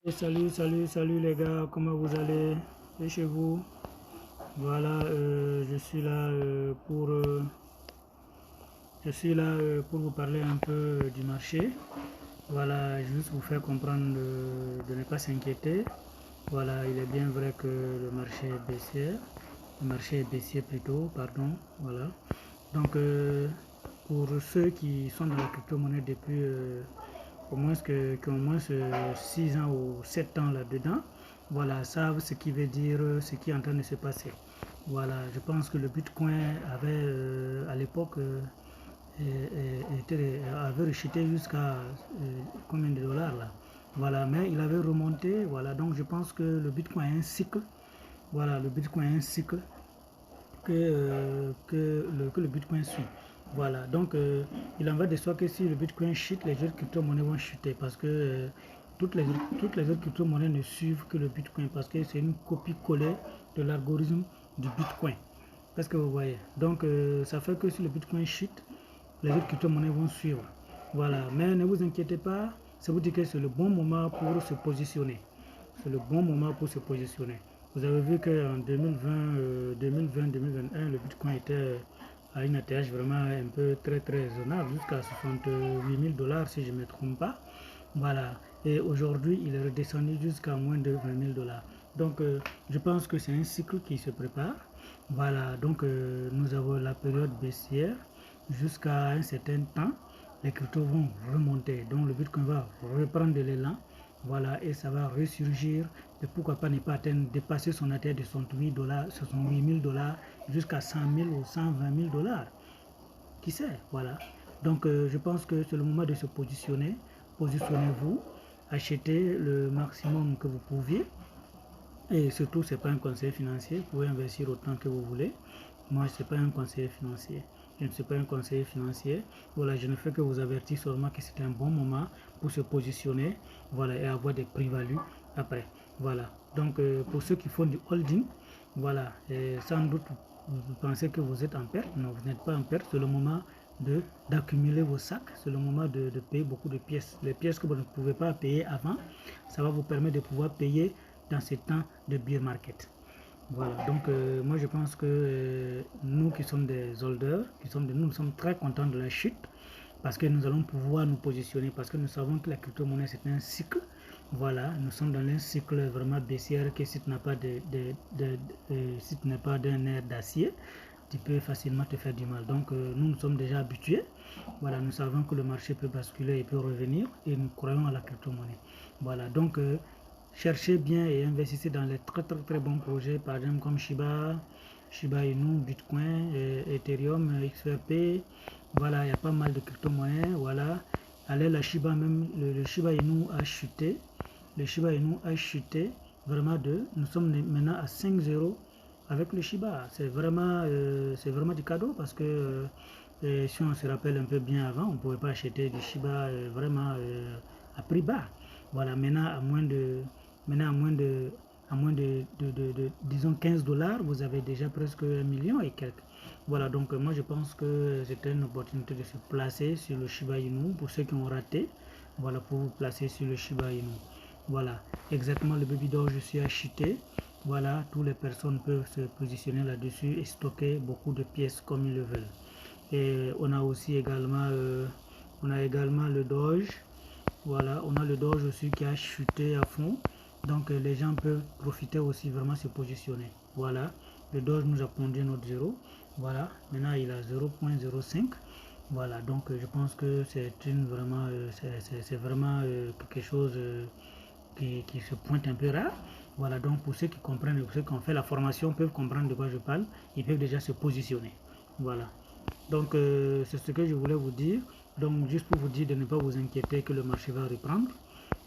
Salut les gars, comment vous allez? Et chez vous? Voilà, je suis là pour vous parler un peu du marché. Voilà, juste vous faire comprendre de ne pas s'inquiéter. Voilà, il est bien vrai que le marché est baissier. Le marché est baissier plutôt, pardon. Voilà. Donc, pour ceux qui sont dans la crypto-monnaie depuis qui ont au moins 6 ans ou 7 ans là-dedans, voilà, savent ce qui veut dire ce qui est en train de se passer. Voilà, je pense que le Bitcoin avait à l'époque avait rechuté jusqu'à combien de dollars là. Voilà, mais il avait remonté. Voilà, donc je pense que le Bitcoin est un cycle. Voilà, le Bitcoin est un cycle que le Bitcoin suit. Voilà, donc il en va de soi que si le Bitcoin chute, les autres crypto-monnaies vont chuter parce que toutes les autres crypto-monnaies ne suivent que le Bitcoin parce que c'est une copie-collée de l'algorithme du Bitcoin. Est-ce que vous voyez? Donc ça fait que si le Bitcoin chute, les autres crypto-monnaies vont suivre. Voilà, mais ne vous inquiétez pas, ça vous dit que c'est le bon moment pour se positionner. C'est le bon moment pour se positionner. Vous avez vu qu'en 2020-2021, le Bitcoin était à une ATH vraiment un peu très raisonnable, jusqu'à 68 000 dollars si je ne me trompe pas. Voilà. Et aujourd'hui, il est redescendu jusqu'à moins de 20 000 dollars. Donc, je pense que c'est un cycle qui se prépare. Voilà. Donc, nous avons la période baissière jusqu'à un certain temps. Les cryptos vont remonter. Donc, le Bitcoin va reprendre de l'élan. Voilà. Et ça va ressurgir. Et pourquoi pas ne pas atteindre, dépasser son ATH de 68 dollars, 68 000 dollars jusqu'à 100 000 ou 120 000 dollars. Qui sait? Voilà. Donc, je pense que c'est le moment de se positionner. Positionnez-vous, achetez le maximum que vous pouviez. Et surtout, ce n'est pas un conseil financier. Vous pouvez investir autant que vous voulez. Moi, ce n'est pas un conseiller financier. Je ne suis pas un conseiller financier. Voilà, je ne fais que vous avertir seulement que c'est un bon moment pour se positionner, voilà, et avoir des prix-values après. Voilà. Donc, pour ceux qui font du holding, voilà, et sans doute vous pensez que vous êtes en perte. Non, vous n'êtes pas en perte. C'est le moment d'accumuler vos sacs. C'est le moment de payer beaucoup de pièces. Les pièces que vous ne pouvez pas payer avant, ça va vous permettre de pouvoir payer dans ces temps de bear market. Voilà, donc moi je pense que nous qui sommes des holders, nous sommes très contents de la chute parce que nous allons pouvoir nous positionner parce que nous savons que la crypto-monnaie c'est un cycle. Voilà, nous sommes dans un cycle vraiment baissière que si tu n'as pas si tu n'es pas d'un air d'acier, tu peux facilement te faire du mal. Donc nous sommes déjà habitués. Voilà, nous savons que le marché peut basculer et peut revenir et nous croyons à la crypto-monnaie. Voilà, donc cherchez bien et investissez dans les très bons projets, par exemple comme Shiba Inu, Bitcoin, Ethereum, XRP. Voilà, il y a pas mal de crypto-monnaies. Voilà, allez, la Shiba même, le Shiba Inu a chuté. Le Shiba Inu a chuté vraiment nous sommes maintenant à 5,0 avec le Shiba. C'est vraiment du cadeau parce que si on se rappelle un peu bien avant, on ne pouvait pas acheter du Shiba vraiment à prix bas. Voilà, maintenant à moins de disons 15 dollars, vous avez déjà presque 1 million et quelques. Voilà, donc moi je pense que c'était une opportunité de se placer sur le Shiba Inu pour ceux qui ont raté. Voilà, pour vous placer sur le Shiba Inu. Voilà, exactement, le baby doll, je suis acheté. Voilà, toutes les personnes peuvent se positionner là-dessus et stocker beaucoup de pièces comme ils le veulent. Et on a aussi également, le Doge. Voilà, on a le Doge aussi qui a chuté à fond. Donc les gens peuvent profiter aussi, vraiment se positionner. Voilà, le Doge nous a pondu notre 0. Voilà, maintenant il a 0,05. Voilà, donc je pense que c'est vraiment quelque chose qui se pointe un peu rare. Voilà, donc pour ceux qui comprennent, pour ceux qui ont fait la formation peuvent comprendre de quoi je parle, ils peuvent déjà se positionner. Voilà. Donc c'est ce que je voulais vous dire. Donc juste pour vous dire de ne pas vous inquiéter que le marché va reprendre.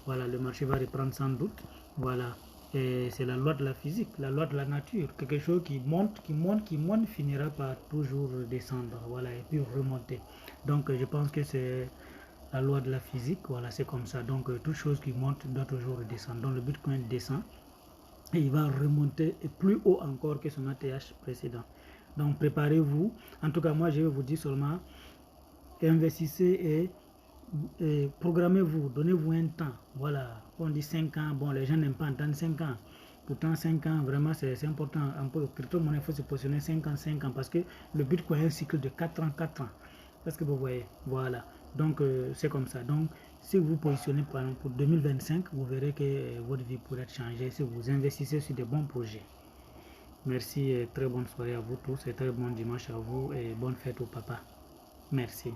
Voilà, le marché va reprendre sans doute. Voilà. Et c'est la loi de la physique, la loi de la nature. Quelque chose qui monte, finira par toujours descendre. Voilà, et puis remonter. Donc je pense que c'est la loi de la physique. Voilà, c'est comme ça. Donc toute chose qui monte doit toujours redescendre. Donc le Bitcoin descend et il va remonter et plus haut encore que son ATH précédent. Donc préparez-vous. En tout cas, moi je vais vous dire seulement investissez et programmez-vous, donnez-vous un temps. Voilà, on dit 5 ans, bon, les gens n'aiment pas entendre 5 ans. Pourtant, 5 ans, vraiment, c'est important. Un peu, il faut se positionner 5 ans, parce que le Bitcoin est un cycle de 4 ans, 4 ans. Parce que vous voyez, voilà. Donc, c'est comme ça. Donc, si vous vous positionnez pour 2025, vous verrez que votre vie pourrait être changée si vous investissez sur de bons projets. Merci et très bonne soirée à vous tous et très bon dimanche à vous et bonne fête au papa. Merci.